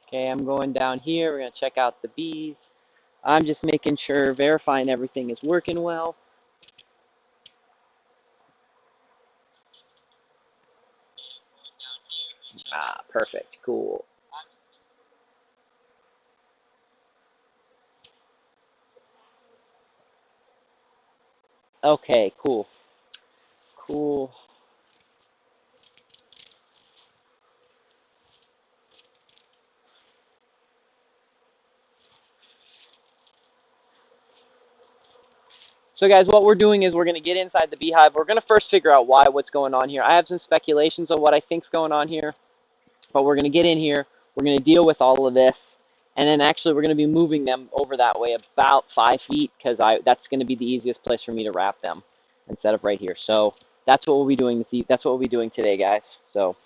Okay, I'm going down here. We're going to check out the bees. I'm just making sure, verifying everything is working well. Ah, perfect. Cool. Okay, cool. Cool. So guys, what we're doing is we're going to get inside the beehive. We're going to first figure out what's going on here. I have some speculations on what I think's going on here, but we're going to get in here. We're going to deal with all of this, and then actually we're going to be moving them over that way about 5 feet because that's going to be the easiest place for me to wrap them instead of right here. So that's what we'll be doing That's what we'll be doing today, guys. So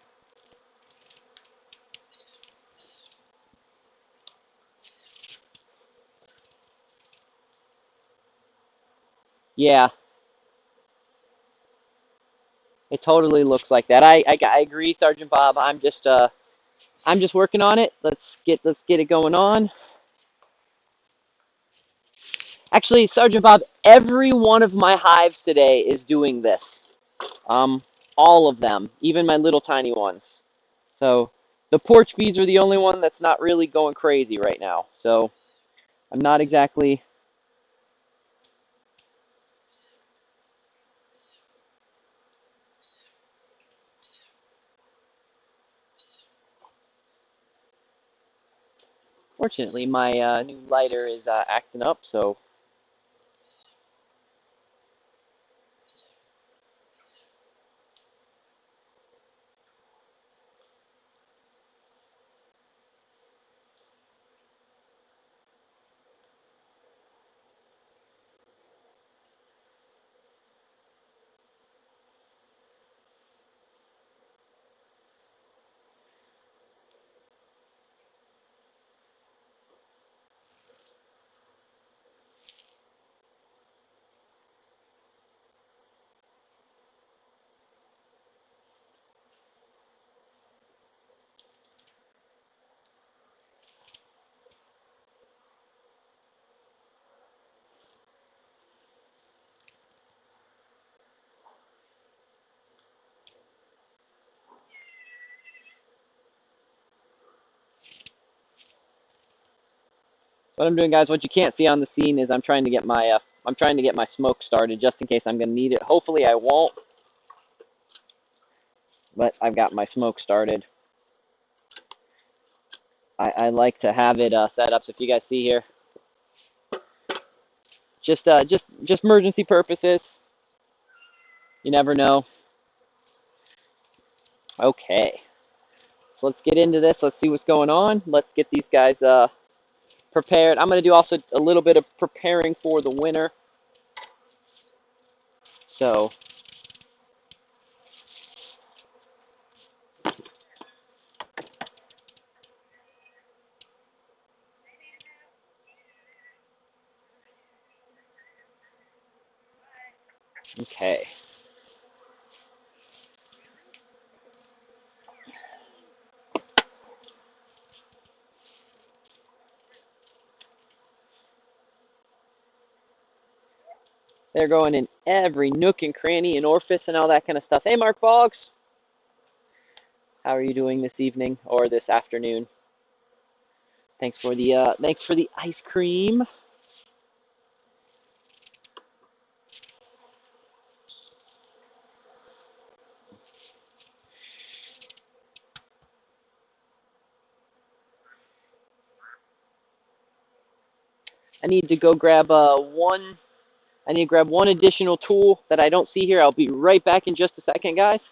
yeah, it totally looks like that. I agree, Sergeant Bob. I'm just working on it. Let's get it going on. Actually, Sergeant Bob, every one of my hives today is doing this. Um, all of them, even my little tiny ones. So the porch bees are the only one that's not really going crazy right now. So I'm not exactly. Fortunately, my new lighter is acting up. So what I'm doing, guys, what you can't see on the scene is I'm trying to get my smoke started just in case I'm gonna need it. Hopefully, I won't, but I've got my smoke started. I like to have it set up. So if you guys see here, just emergency purposes. You never know. Okay, so let's get into this. Let's see what's going on. Let's get these guys prepared. I'm gonna do also a little bit of preparing for the winter. So okay. They're going in every nook and cranny and orifice and all that kind of stuff. Hey, Mark Boggs, how are you doing this evening or this afternoon? Thanks for the ice cream. I need to go grab one. I need to grab one additional tool that I don't see here. I'll be right back in just a second, guys.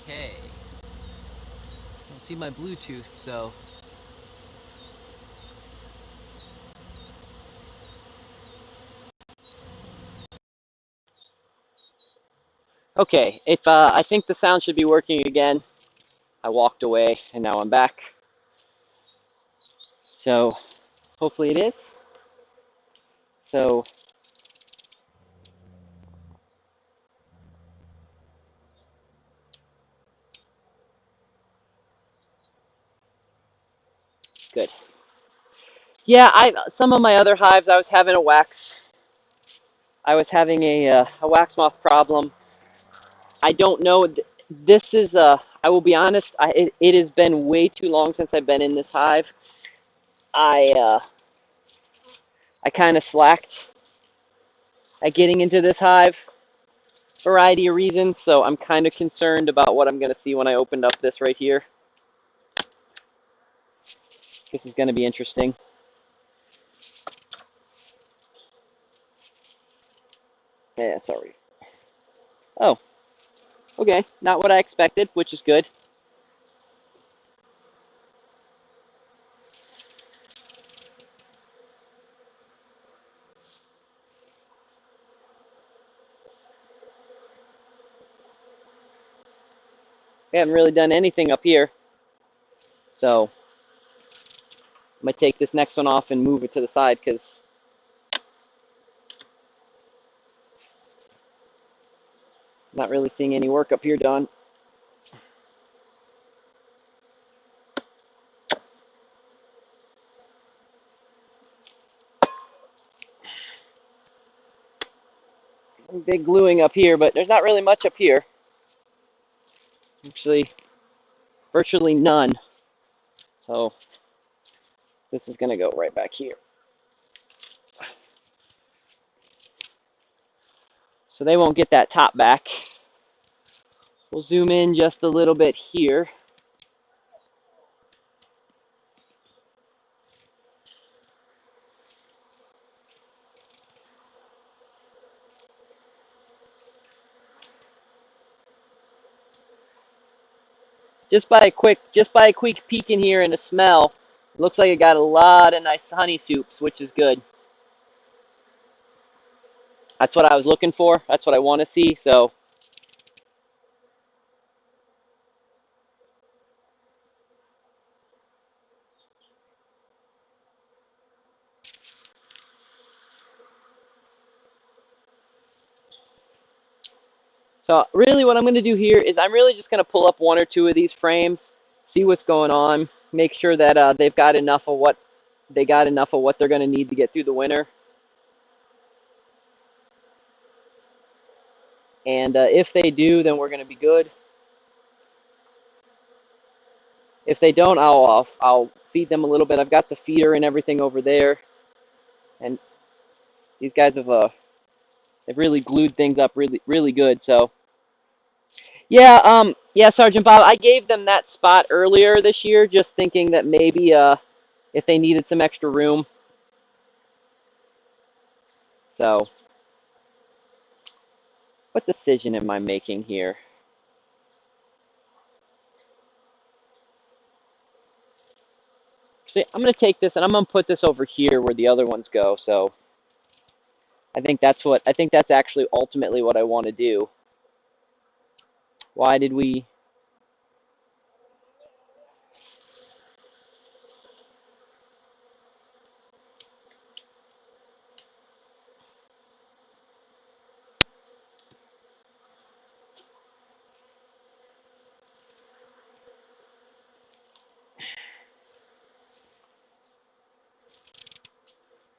Okay. Don't see my Bluetooth, so. Okay, if I think the sound should be working again. I walked away and now I'm back. So hopefully it is. So good. Yeah, I some of my other hives I was having a wax. I was having a wax moth problem. I don't know. This is I will be honest. It has been way too long since I've been in this hive. I uh, I kind of slacked at getting into this hive, variety of reasons. So I'm kind of concerned about what I'm going to see when I opened up this right here. This is going to be interesting. Yeah, sorry. Oh, okay. Not what I expected, which is good. We haven't really done anything up here. So I'm going to take this next one off and move it to the side because I'm not really seeing any work up here done. Some big gluing up here, but there's not really much up here. Actually, virtually none. So this is going to go right back here. So they won't get that top back. We'll zoom in just a little bit here. Just by a quick peek in here and a smell, it looks like it got a lot of nice honey soups, which is good. That's what I was looking for. That's what I want to see. So really what I'm going to do here is I'm really just going to pull up one or two of these frames, see what's going on, make sure that they've got enough of what they're going to need to get through the winter. And if they do, then we're going to be good. If they don't, I'll feed them a little bit. I've got the feeder and everything over there, and these guys they've really glued things up really good. So yeah, Sergeant Bob, I gave them that spot earlier this year, just thinking that maybe if they needed some extra room. So what decision am I making here? See, I'm going to take this and I'm going to put this over here where the other ones go. So I think that's actually ultimately what I want to do. Why did we?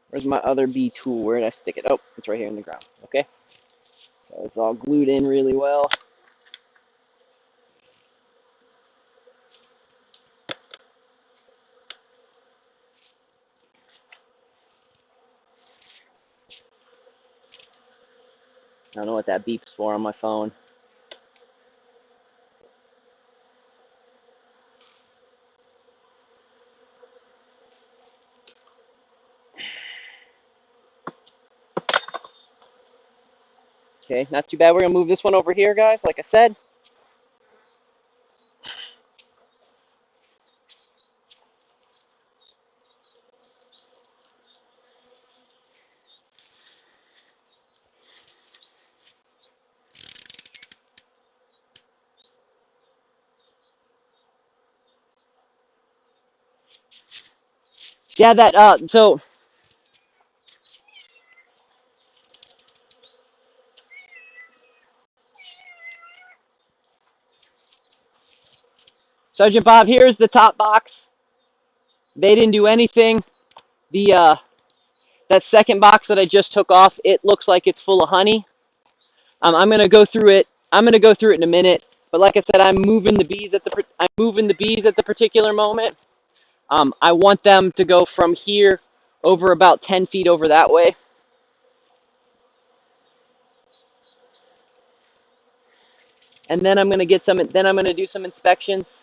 Where's my other B tool? Where did I stick it? Oh, it's right here in the ground. Okay. So it's all glued in really well. I don't know what that beeps for on my phone. Okay, not too bad. We're going to move this one over here, guys, like I said. Yeah, that so Sergeant Bob, here's the top box. They didn't do anything. The that second box that I just took off, it looks like it's full of honey. I'm gonna go through it. I'm gonna go through it in a minute. But like I said, I'm moving the bees at the particular moment. I want them to go from here over about 10 feet over that way. And then I'm gonna get some. Then I'm gonna do some inspections.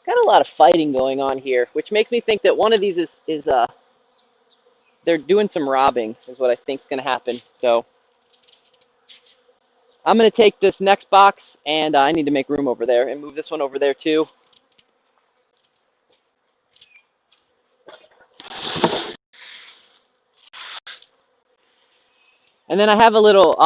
Got a lot of fighting going on here, which makes me think that one of these is they're doing some robbing, is what I think is gonna happen. So I'm gonna take this next box, and I need to make room over there and move this one over there too. And then I have a little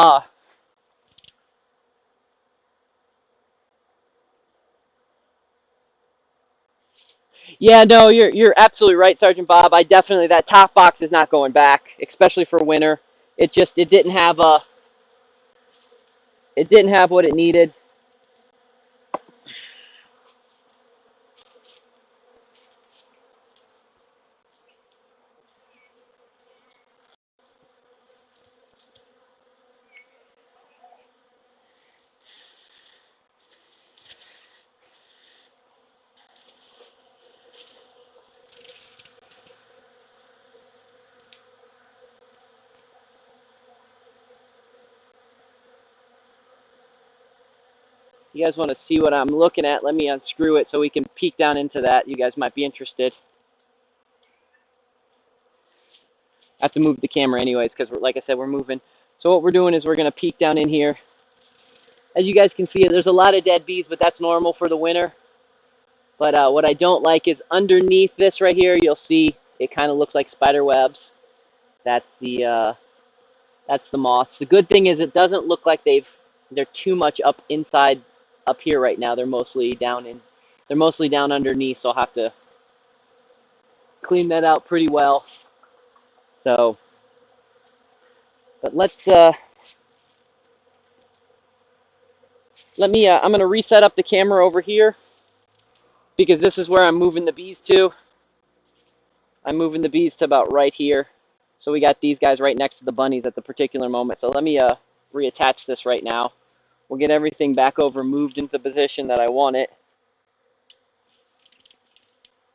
yeah, no, you're absolutely right, Sergeant Bob. I definitely, that top box is not going back, especially for winter. It didn't have what it needed. You guys want to see what I'm looking at? Let me unscrew it so we can peek down into that. You guys might be interested. I have to move the camera anyways because, like I said, we're moving. So what we're doing is we're going to peek down in here. As you guys can see, there's a lot of dead bees, but that's normal for the winter. But what I don't like is underneath this right here, you'll see it kind of looks like spider webs. That's the moths. The good thing is it doesn't look like they're too much up inside up here right now. They're mostly down underneath, so I'll have to clean that out pretty well. So, but I'm gonna reset up the camera over here because this is where I'm moving the bees to. I'm moving the bees to about right here. So we got these guys right next to the bunnies at the particular moment. So let me reattach this right now. We'll get everything back over, moved into the position that I want it.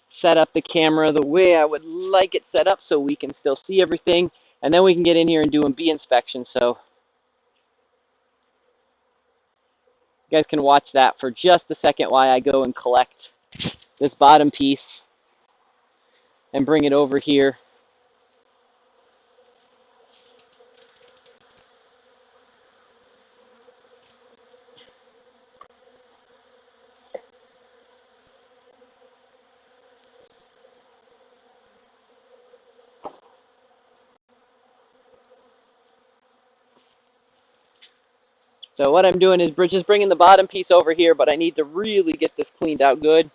Set up the camera the way I would like it set up so we can still see everything. And then we can get in here and do a bee inspection. So you guys can watch that for just a second while I go and collect this bottom piece and bring it over here. So what I'm doing is just bringing the bottom piece over here, but I need to really get this cleaned out good.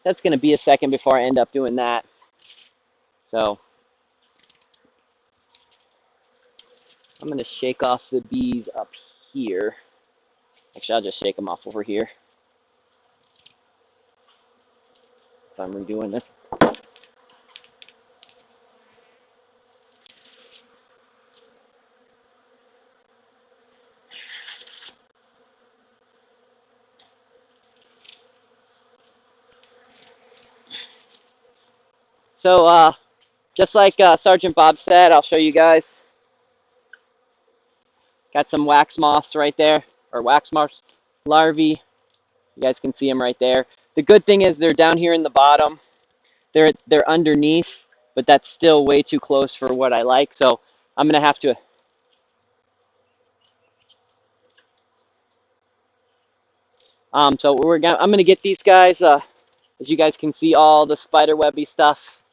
That's going to be a second before I end up doing that. So I'm going to shake off the bees up here. Actually, I'll just shake them off over here. So I'm redoing this. So just like Sergeant Bob said, I'll show you guys. Got some wax moths right there, or wax moth larvae. You guys can see them right there. The good thing is they're down here in the bottom. They're underneath, but that's still way too close for what I like. So I'm gonna have to. So I'm gonna get these guys. As you guys can see, all the spider webby stuff,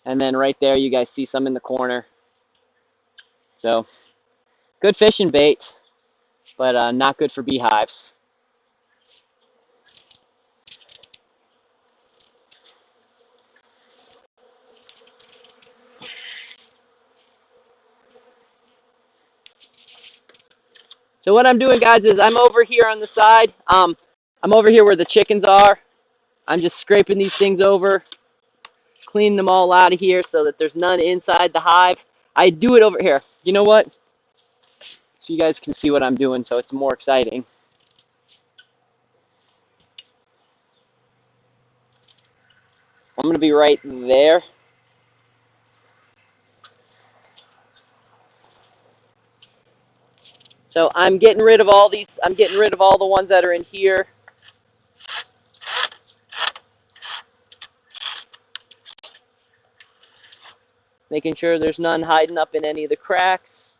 and then right there, you guys see some in the corner. So good fishing bait, but not good for beehives. So what I'm doing, guys, is I'm over here on the side. I'm over here where the chickens are. I'm just scraping these things over, cleaning them all out of here so that there's none inside the hive. I do it over here. You know what? So you guys can see what I'm doing, so it's more exciting. I'm going to be right there. So I'm getting rid of all these. I'm getting rid of all the ones that are in here. Making sure there's none hiding up in any of the cracks.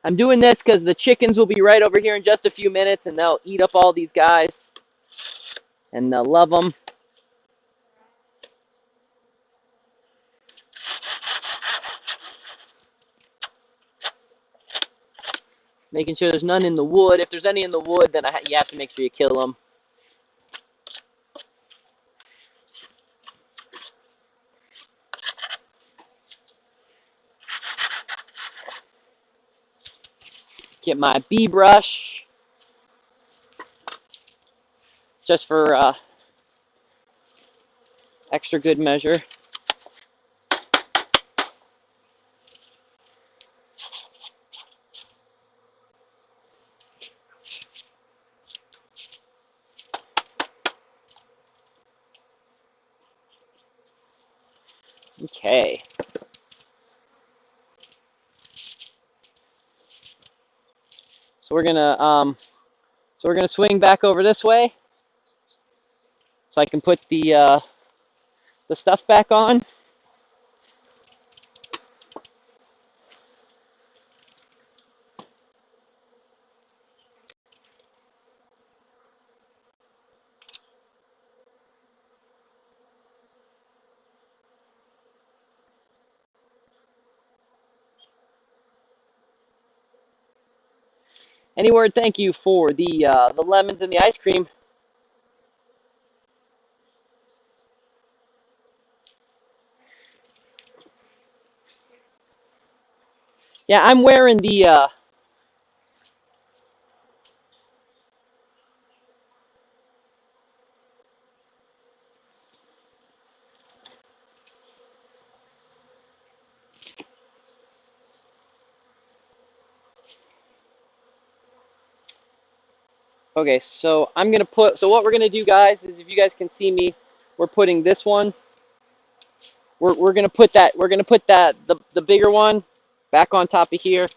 I'm doing this because the chickens will be right over here in just a few minutes, and they'll eat up all these guys, and they'll love them. Making sure there's none in the wood. If there's any in the wood, then you have to make sure you kill them. Get my bee brush, just for extra good measure. Okay. So we're gonna swing back over this way, so I can put the stuff back on. Any word thank you for the lemons and the ice cream. Yeah, I'm wearing the okay, so so what we're gonna do, guys, is if you guys can see me, we're putting this one. We're gonna put the bigger one back on top of here.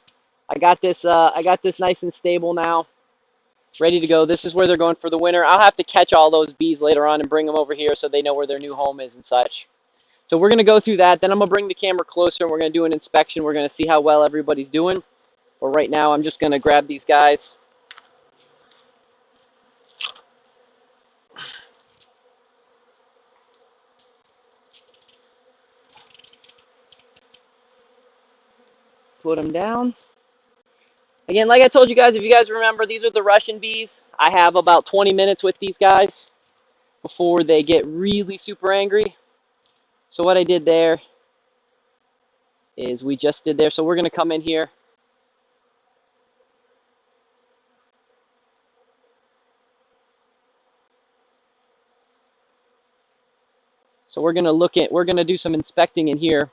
I got this nice and stable now, ready to go. This is where they're going for the winter. I'll have to catch all those bees later on and bring them over here so they know where their new home is and such. So we're gonna go through that. Then I'm gonna bring the camera closer and we're gonna do an inspection. We're gonna see how well everybody's doing. But right now, I'm just gonna grab these guys. Put them down. Again, like I told you guys, if you guys remember, these are the Russian bees. I have about 20 minutes with these guys before they get really super angry. So what I did there is we just did there. So we're going to come in here. So we're going to do some inspecting in here.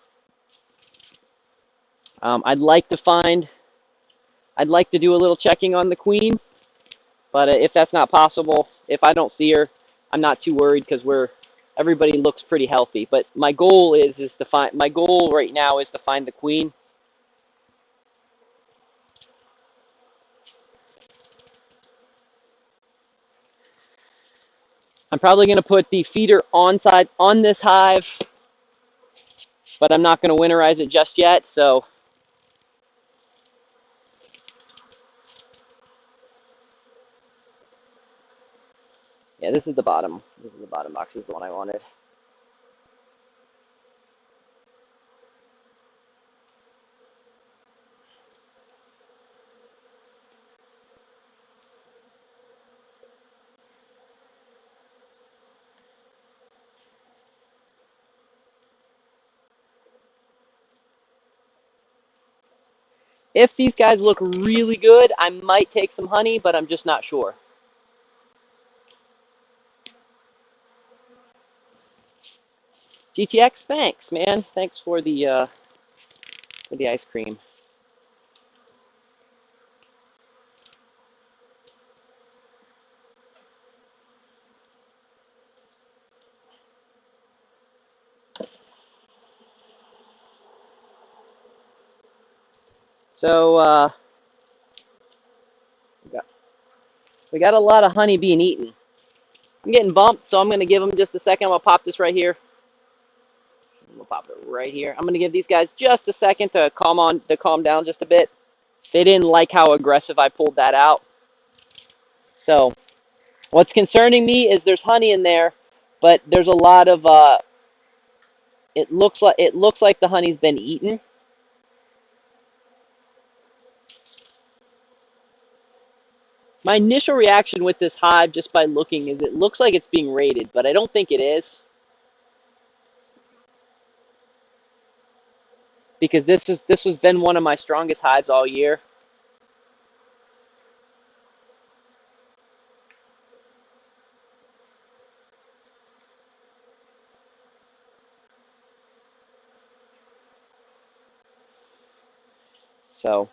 I'd like to do a little checking on the queen, but if that's not possible, if I don't see her, I'm not too worried because everybody looks pretty healthy. But my goal my goal right now is to find the queen. I'm probably going to put the feeder on this hive, but I'm not going to winterize it just yet. So yeah, this is the bottom. This is the bottom box. This is the one I wanted. If these guys look really good, I might take some honey, but I'm just not sure. GTX, thanks, man. Thanks for the ice cream. So we got a lot of honey being eaten. I'm getting bumped, so I'm going to give them just a second. I'm going to pop this right here. I'm going to pop it right here. I'm going to give these guys just a second to calm down just a bit. They didn't like how aggressive I pulled that out. So what's concerning me is there's honey in there, but there's a lot of it looks like the honey's been eaten. My initial reaction with this hive, just by looking, is it looks like it's being raided, but I don't think it is, because this has been one of my strongest hives all year. So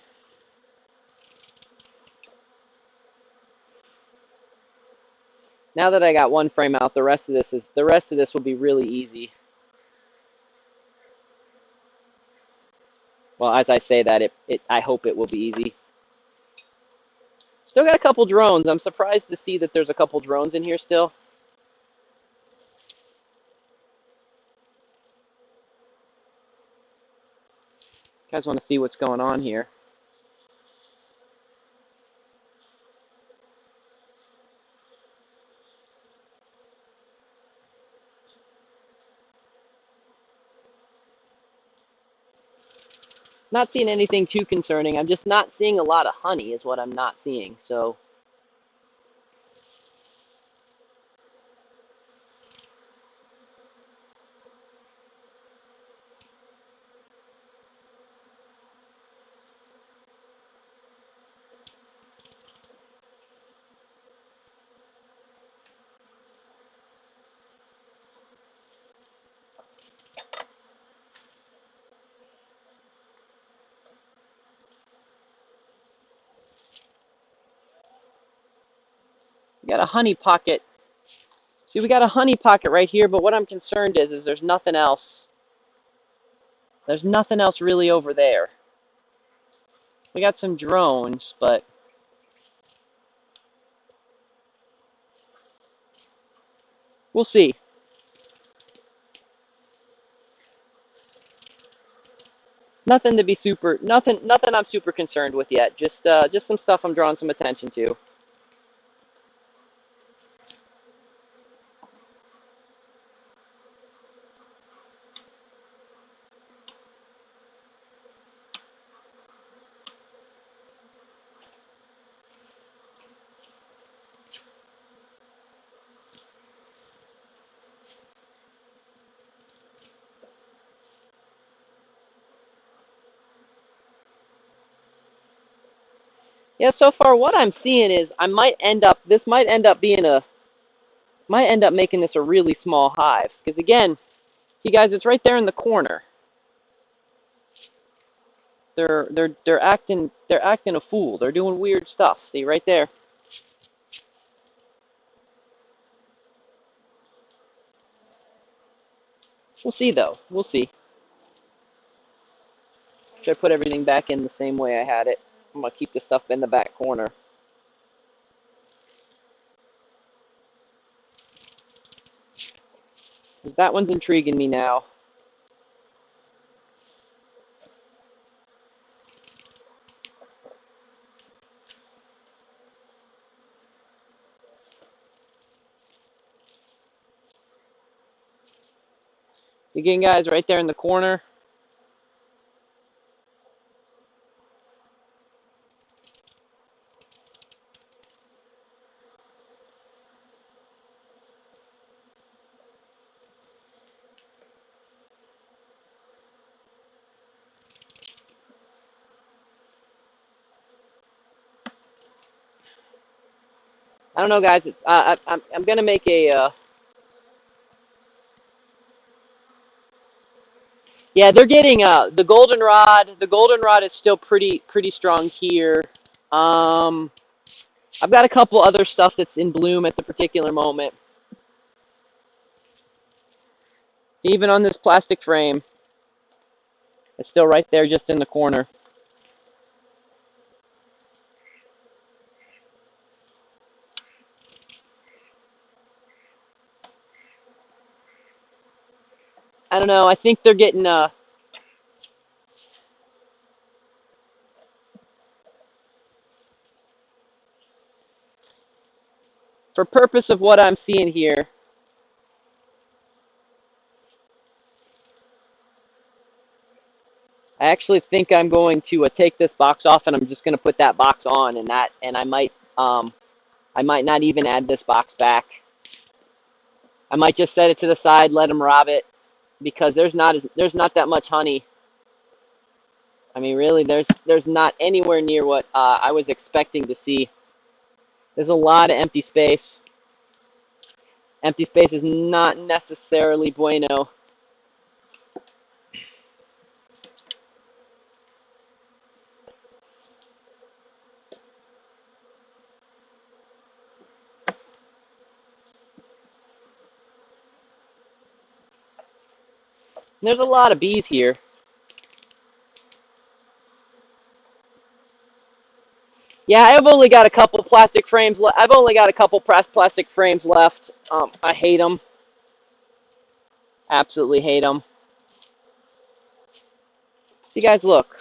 now that I got one frame out, the rest of this will be really easy. Well, as I say that, I hope it will be easy. Still got a couple drones. I'm surprised to see that there's a couple drones in here still. You guys want to see what's going on here? Not seeing anything too concerning. I'm just not seeing a lot of honey is what I'm not seeing. So we got a honey pocket. See, we got a honey pocket right here, but what I'm concerned is there's nothing else. There's nothing else really over there. We got some drones, but we'll see. Nothing to be super, nothing I'm super concerned with yet. Just some stuff I'm drawing some attention to. Yeah, so far what I'm seeing is this might end up making this a really small hive. Because again, see guys, it's right there in the corner. They're acting a fool. They're doing weird stuff. See right there. We'll see though. We'll see. Should I put everything back in the same way I had it? I'm gonna keep the stuff in the back corner. That one's intriguing me now. Again, guys, right there in the corner. I don't know, guys. It's I'm gonna make a yeah. They're getting the goldenrod. The goldenrod is still pretty strong here. Um, I've got a couple other stuff that's in bloom at the particular moment. Even on this plastic frame, it's still right there, just in the corner. I don't know. I think they're getting for purpose of what I'm seeing here. I actually think I'm going to take this box off, and I'm just going to put that box on, and I might not even add this box back. I might just set it to the side, let them rob it, because there's not that much honey. I mean, really, there's not anywhere near what I was expecting to see. There's a lot of empty space. Empty space is not necessarily bueno. There's a lot of bees here. Yeah, I've only got a couple plastic frames. I've only got a couple plastic frames left. I hate them. Absolutely hate them. You guys, look.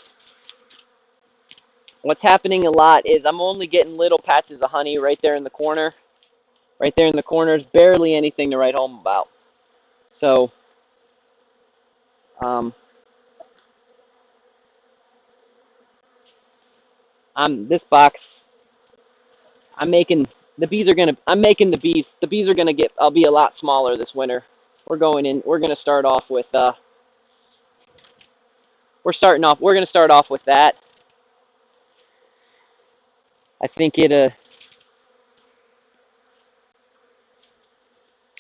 What's happening a lot is I'm only getting little patches of honey right there in the corner. Right there in the corner is barely anything to write home about. So, um, this box. I'm making the bees are gonna. I'm making the bees. The bees are gonna get. I'll be a lot smaller this winter. We're going in. We're gonna start off with. We're starting off. We're gonna start off with that. I think it.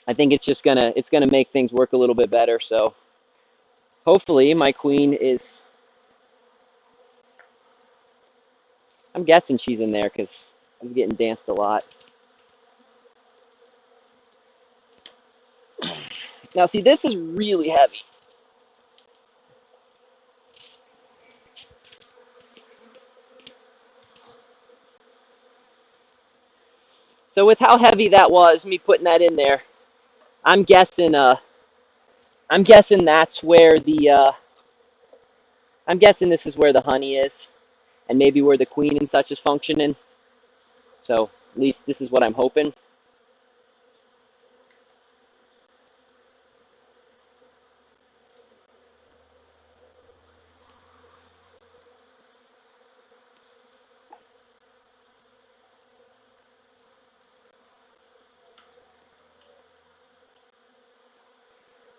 I think it's just gonna. It's gonna make things work a little bit better. So hopefully my queen is. I'm guessing she's in there because I was getting danced a lot. Now see, this is really heavy. So with how heavy that was, me putting that in there, I'm guessing. I'm guessing that's where the. I'm guessing this is where the honey is, and maybe where the queen and such is functioning. So at least this is what I'm hoping.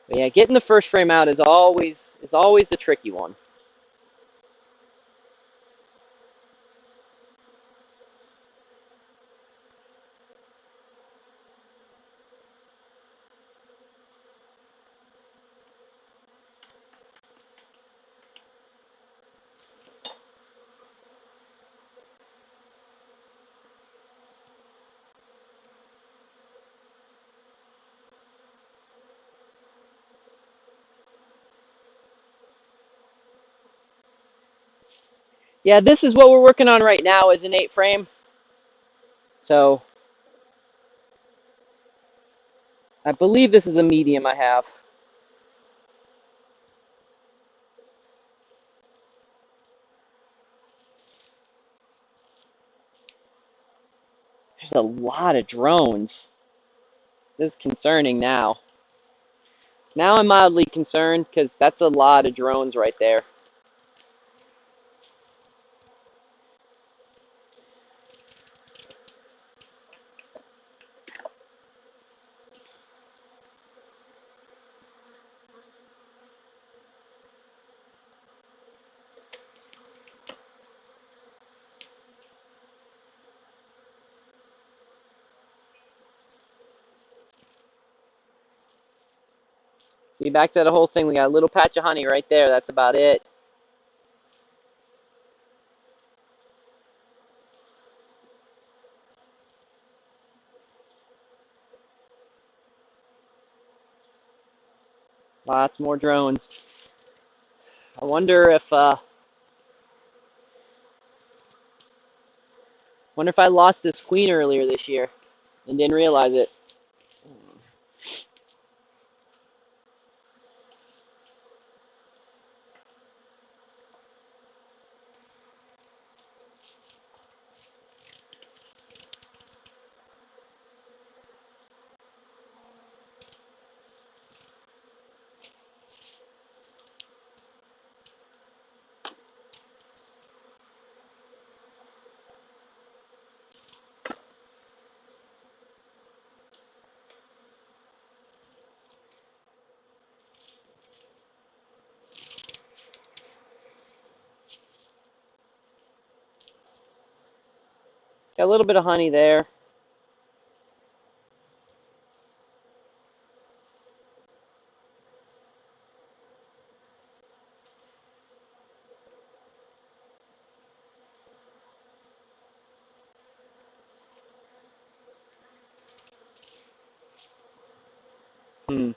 But yeah, getting the first frame out is always the tricky one. Yeah, this is what we're working on right now is an 8 frame. So I believe this is a medium I have. There's a lot of drones. This is concerning now. Now I'm mildly concerned because that's a lot of drones right there. See, back to the whole thing. We got a little patch of honey right there. That's about it. Lots more drones. I wonder if I lost this queen earlier this year and didn't realize it. Got a little bit of honey there. Hmm.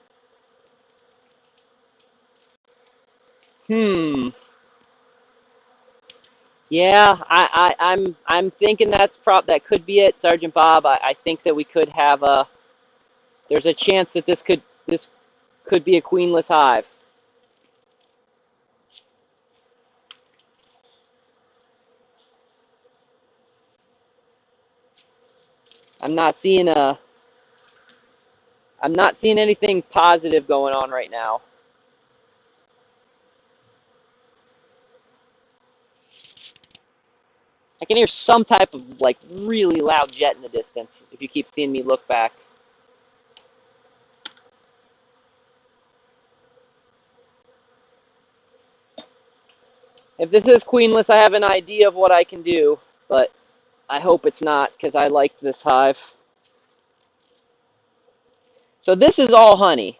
Hmm. Yeah, I'm thinking that could be it, Sergeant Bob. I think that we could have a there's a chance that this could be a queenless hive. I'm not seeing a I'm not seeing anything positive going on right now. I can hear some type of like really loud jet in the distance if you keep seeing me look back. If this is queenless, I have an idea of what I can do, but I hope it's not because I like this hive. So this is all honey.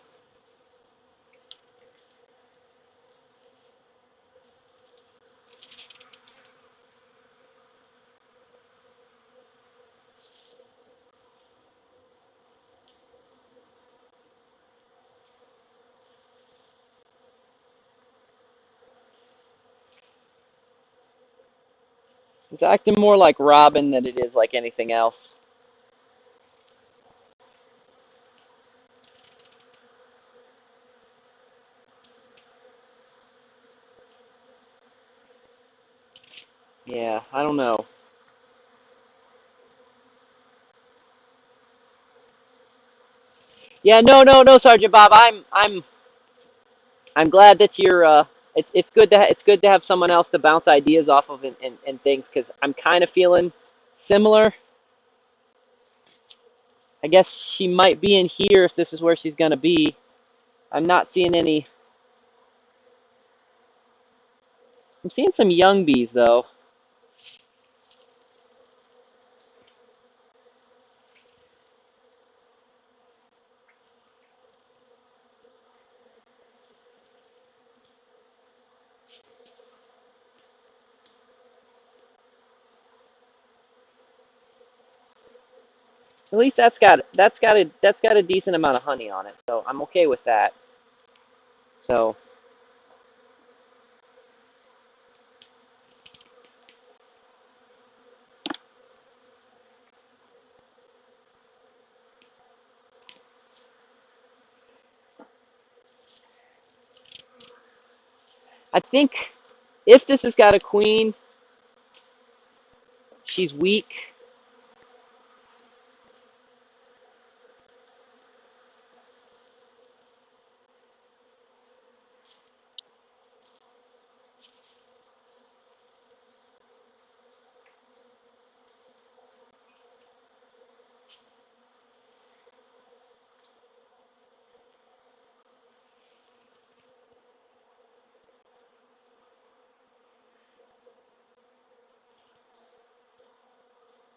It's acting more like robin than it is like anything else. Yeah, I don't know. Yeah, no, Sergeant Bob. I'm glad that you're. It's good to it's good to have someone else to bounce ideas off of and things because I'm kind of feeling similar. I guess she might be in here if this is where she's gonna be. I'm not seeing any. I'm seeing some young bees though. At least that's got a decent amount of honey on it, so I'm okay with that. So I think if this has got a queen, she's weak.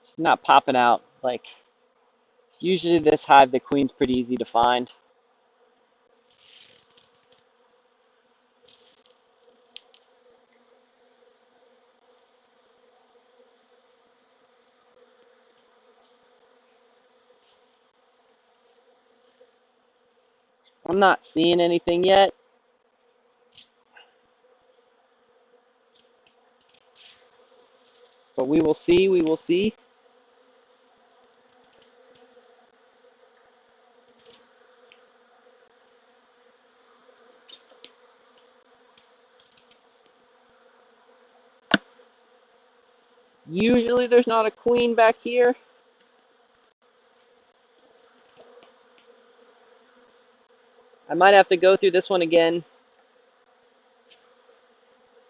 She's not popping out. Like, usually this hive, the queen's pretty easy to find. I'm not seeing anything yet. But we will see, we will see. Usually there's not a queen back here. I might have to go through this one again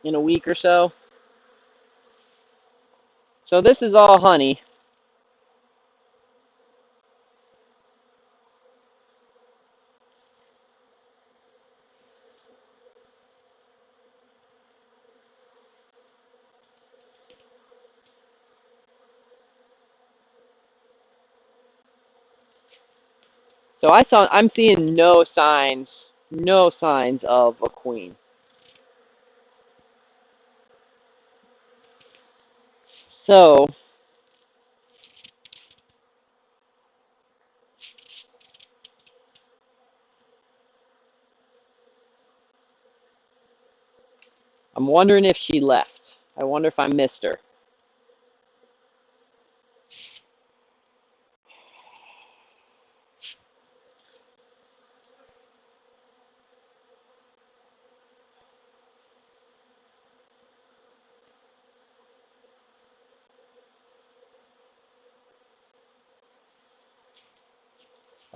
in a week or so. So this is all honey. So I'm seeing no signs of a queen. So I'm wondering if she left. I wonder if I missed her.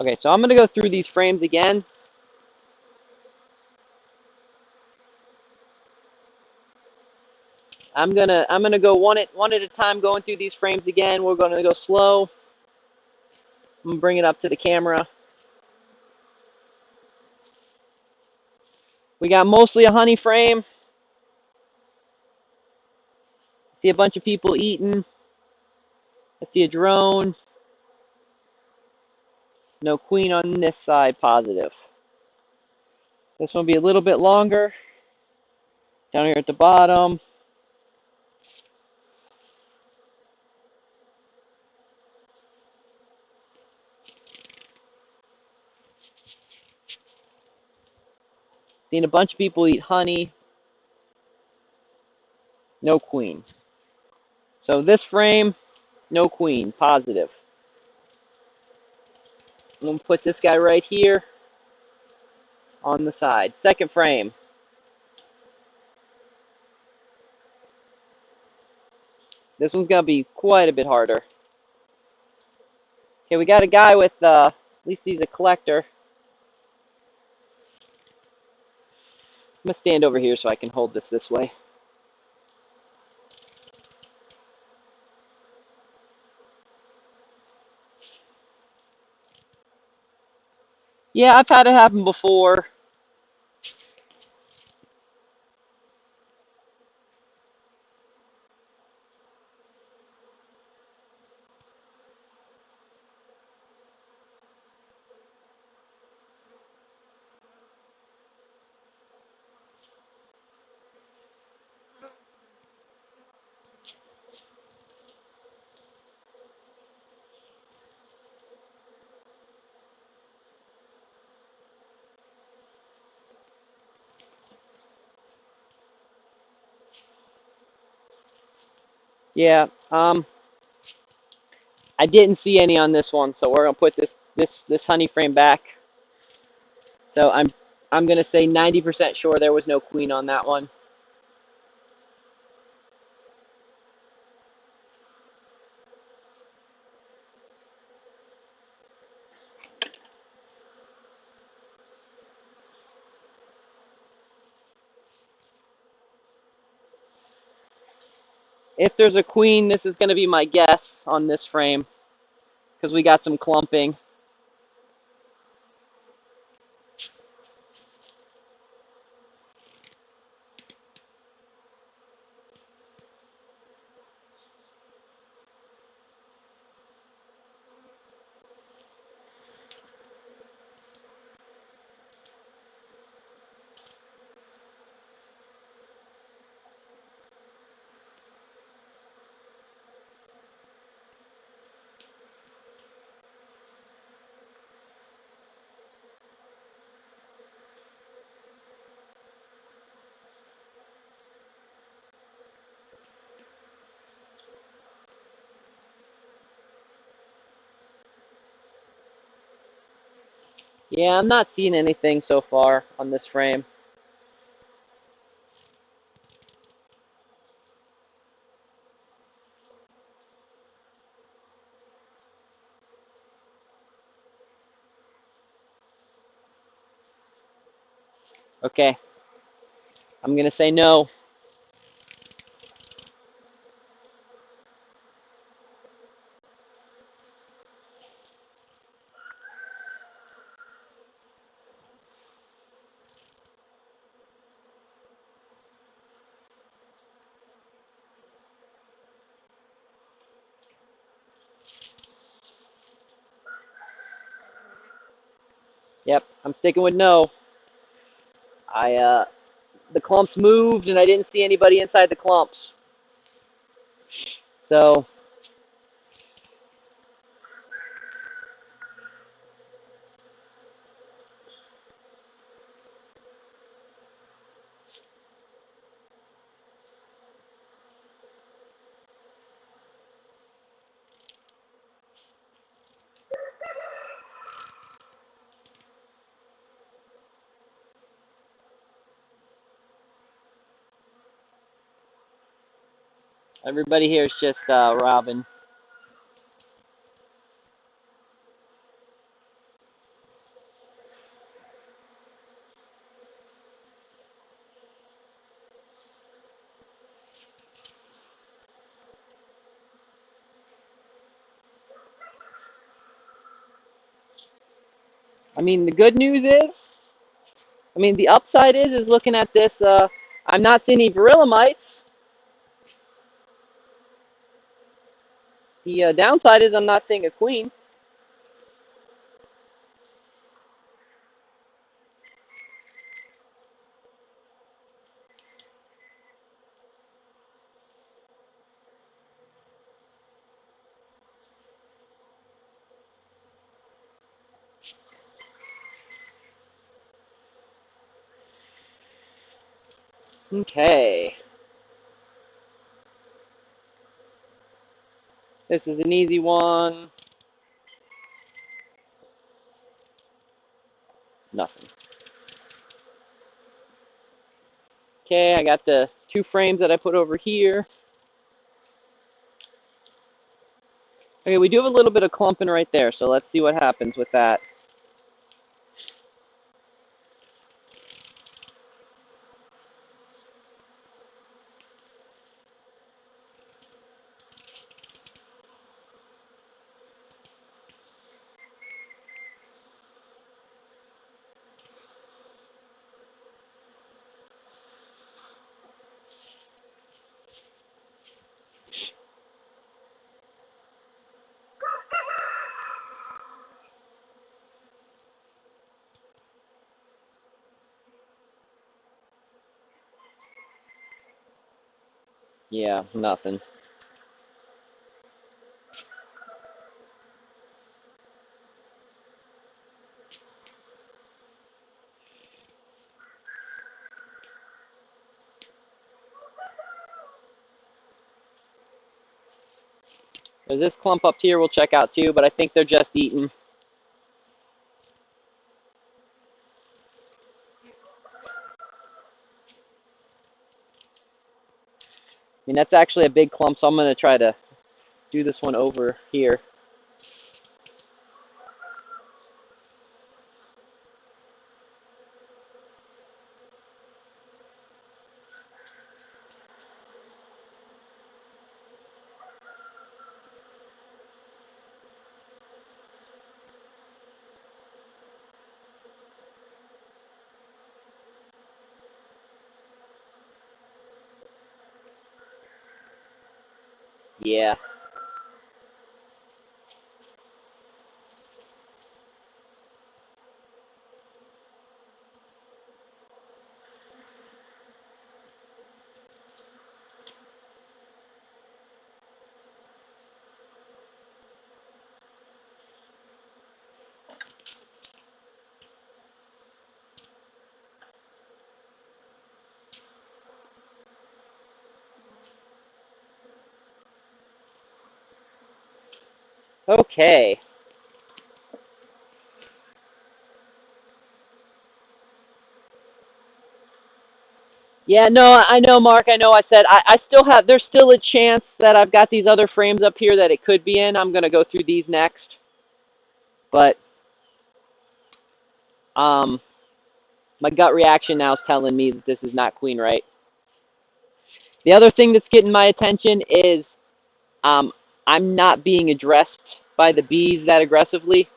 Okay, so I'm gonna go through these frames again. I'm gonna go one at a time, going through these frames again. We're gonna go slow. I'm gonna bring it up to the camera. We got mostly a honey frame. See a bunch of people eating. I see a drone. No queen on this side, positive. This one will be a little bit longer. Down here at the bottom. Seeing a bunch of people eat honey. No queen. So this frame, no queen, positive. I'm going to put this guy right here on the side. Second frame. This one's going to be quite a bit harder. Okay, we got a guy with, at least he's a collector. I'm going to stand over here so I can hold this way. Yeah, I've had it happen before. Yeah, I didn't see any on this one, so we're gonna put this honey frame back. So I'm gonna say 90% sure there was no queen on that one. If there's a queen, this is going to be my guess on this frame because we got some clumping. Yeah, I'm not seeing anything so far on this frame. Okay, I'm going to say no. Yep, I'm sticking with no. The clumps moved and I didn't see anybody inside the clumps. So, everybody here is just Robin. I mean, the good news is, the upside is looking at this, I'm not seeing any Gorilla Mites. The downside is I'm not seeing a queen. Okay. This is an easy one. Nothing. Okay, I got the 2 frames that I put over here. Okay, we do have a little bit of clumping right there, so let's see what happens with that. Yeah, nothing. There's this clump up here we'll check out too, but I think they're just eating. That's actually a big clump, so I'm going to try to do this one over here. Yeah. Okay. Yeah, no, I know, Mark. I know I said I still have, there's still a chance that I've got these other frames up here that it could be in. I'm going to go through these next. But um, my gut reaction now is telling me that this is not queen right. The other thing that's getting my attention is um, I'm not being addressed by the bees that aggressively.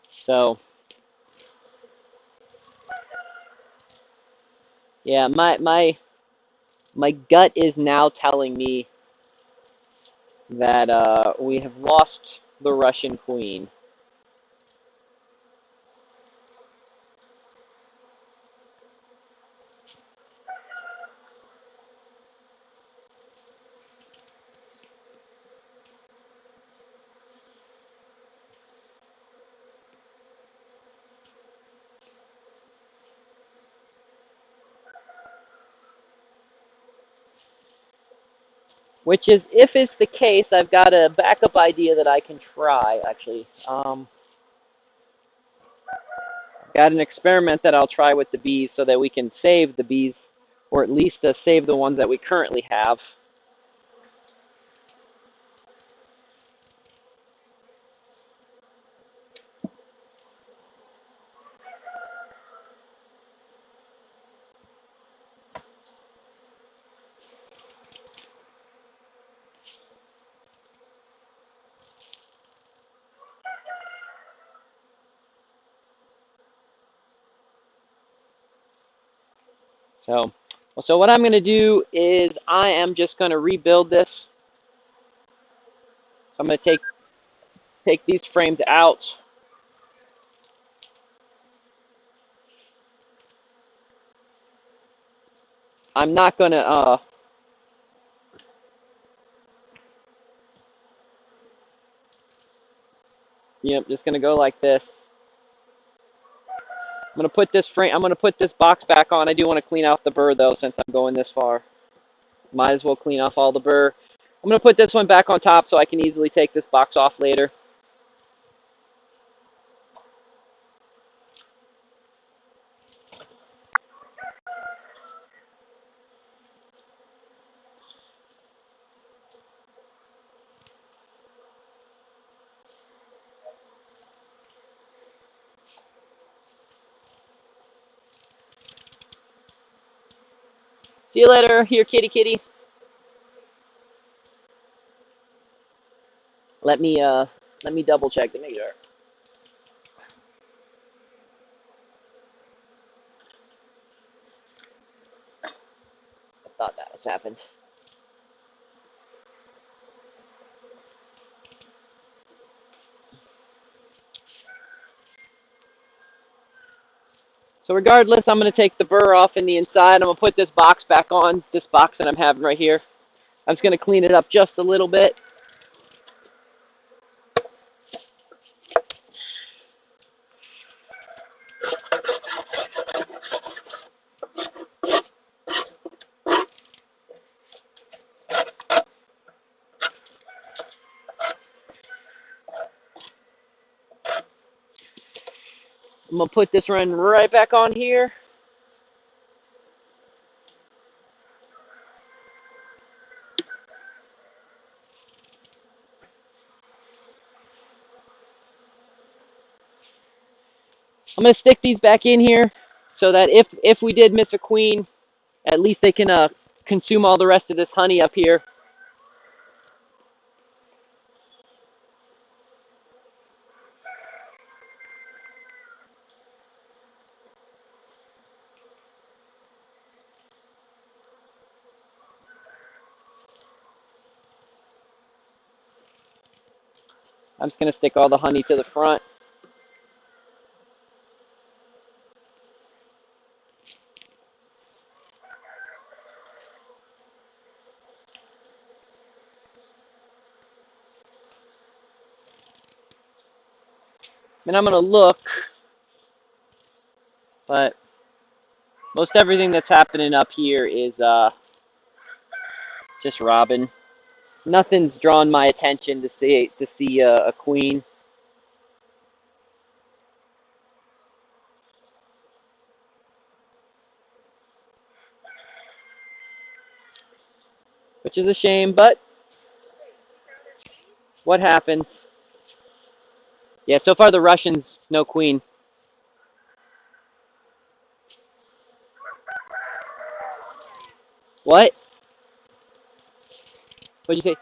So yeah, my gut is now telling me that we have lost the Russian queen. Which is, if it's the case, I've got a backup idea that I can try, actually. Got an experiment that I'll try with the bees so that we can save the bees, or at least save the ones that we currently have. So what I'm going to do is I am just going to rebuild this. So I'm going to take these frames out. I'm not going to, yep, just going to go like this. I'm going to put this frame, I'm going to put this box back on. I do want to clean off the burr though, since I'm going this far. Might as well clean off all the burr. I'm going to put this one back on top so I can easily take this box off later. See you later. Here, kitty, kitty. Let me double check to make sure. I thought that was happened. So regardless, I'm going to take the burr off in the inside. I'm going to put this box back on, this box that I'm having right here. I'm just going to clean it up just a little bit. I'm going to put this run right back on here. I'm going to stick these back in here so that if we did miss a queen, at least they can consume all the rest of this honey up here. I'm just going to stick all the honey to the front. And I'm going to look, but most everything that's happening up here is just robin. Nothing's drawn my attention to see a queen. Which is a shame, but what happens? Yeah, so far the Russians, no queen. What? What'd you say?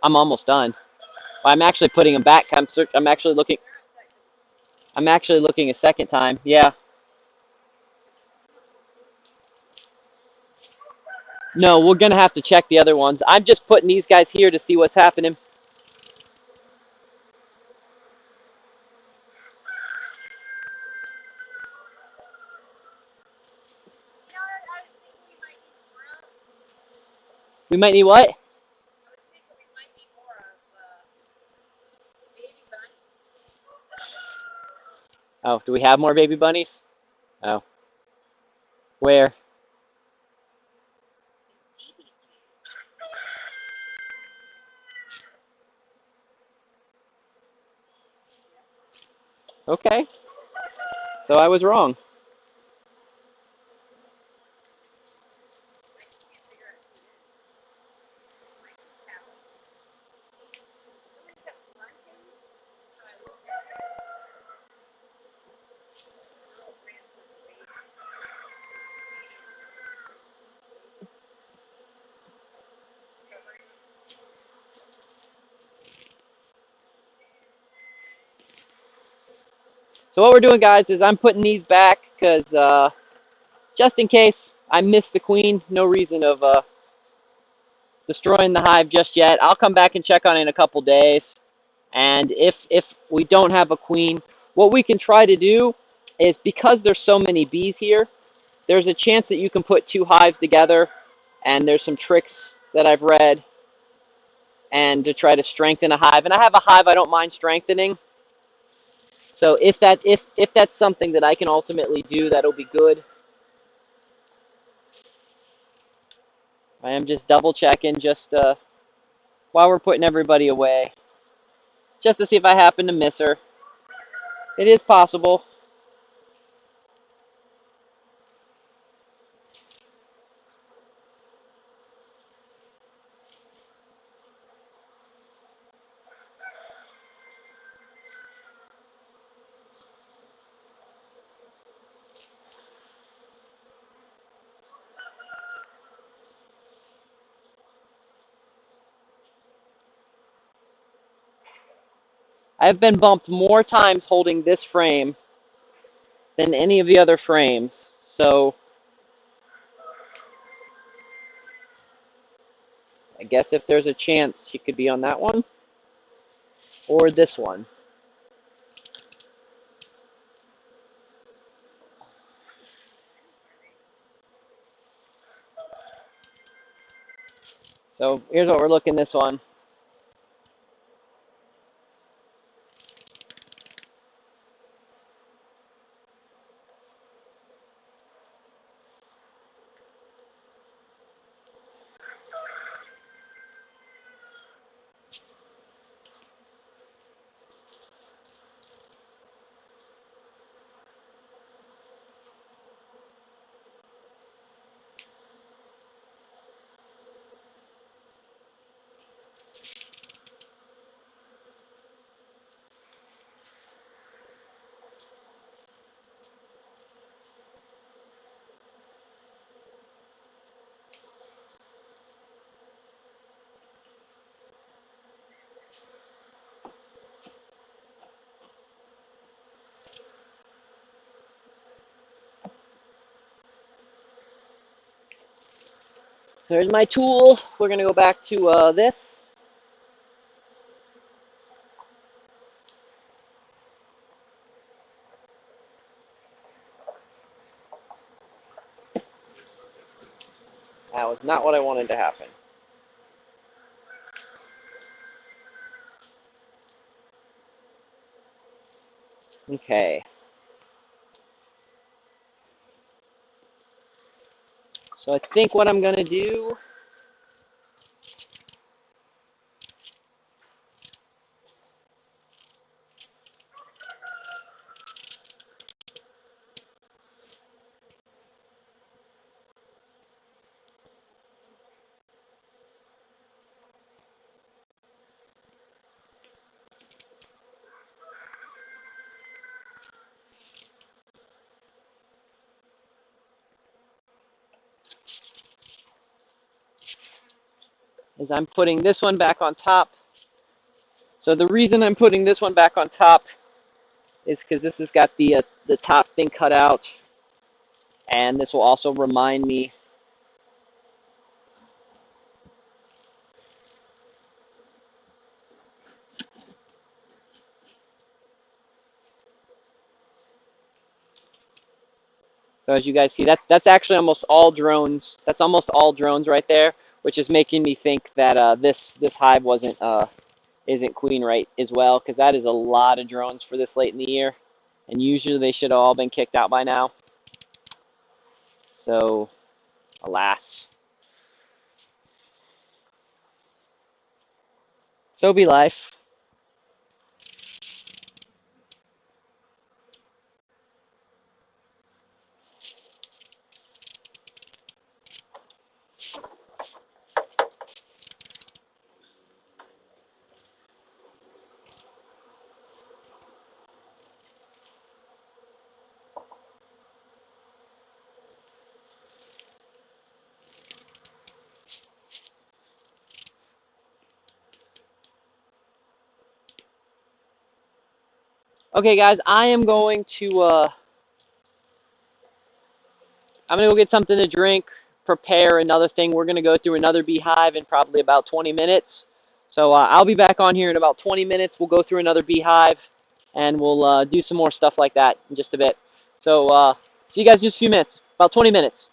I'm almost done. I'm actually putting them back. I'm actually looking. I'm actually looking a second time. Yeah. No, we're gonna have to check the other ones. I'm just putting these guys here to see what's happening. We might need what? Oh, do we have more baby bunnies? Oh, where? Okay, so I was wrong. So what we're doing, guys, is I'm putting these back because just in case I miss the queen, no reason of destroying the hive just yet. I'll come back and check on it in a couple days. And if we don't have a queen, what we can try to do is, because there's so many bees here, there's a chance that you can put two hives together, and there's some tricks that I've read, and to try to strengthen a hive. And I have a hive I don't mind strengthening. So if that's something that I can ultimately do, that'll be good. I am just double checking just while we're putting everybody away, just to see if I happen to miss her. It is possible. I've been bumped more times holding this frame than any of the other frames. So I guess if there's a chance, she could be on that one or this one. So here's what we're looking this one. There's my tool. We're going to go back to this. That was not what I wanted to happen. Okay. So I think what I'm going to do is I'm putting this one back on top. So the reason I'm putting this one back on top is because this has got the top thing cut out, and this will also remind me. So as you guys see, that's actually almost all drones. That's almost all drones right there, which is making me think that this hive isn't queen right as well, because that is a lot of drones for this late in the year, and usually they should have all been kicked out by now. So, alas, so be life. Okay, guys, I'm gonna go get something to drink, prepare another thing. We're gonna go through another beehive in probably about 20 minutes. So I'll be back on here in about 20 minutes. We'll go through another beehive, and we'll do some more stuff like that in just a bit. So see you guys in just a few minutes, about 20 minutes.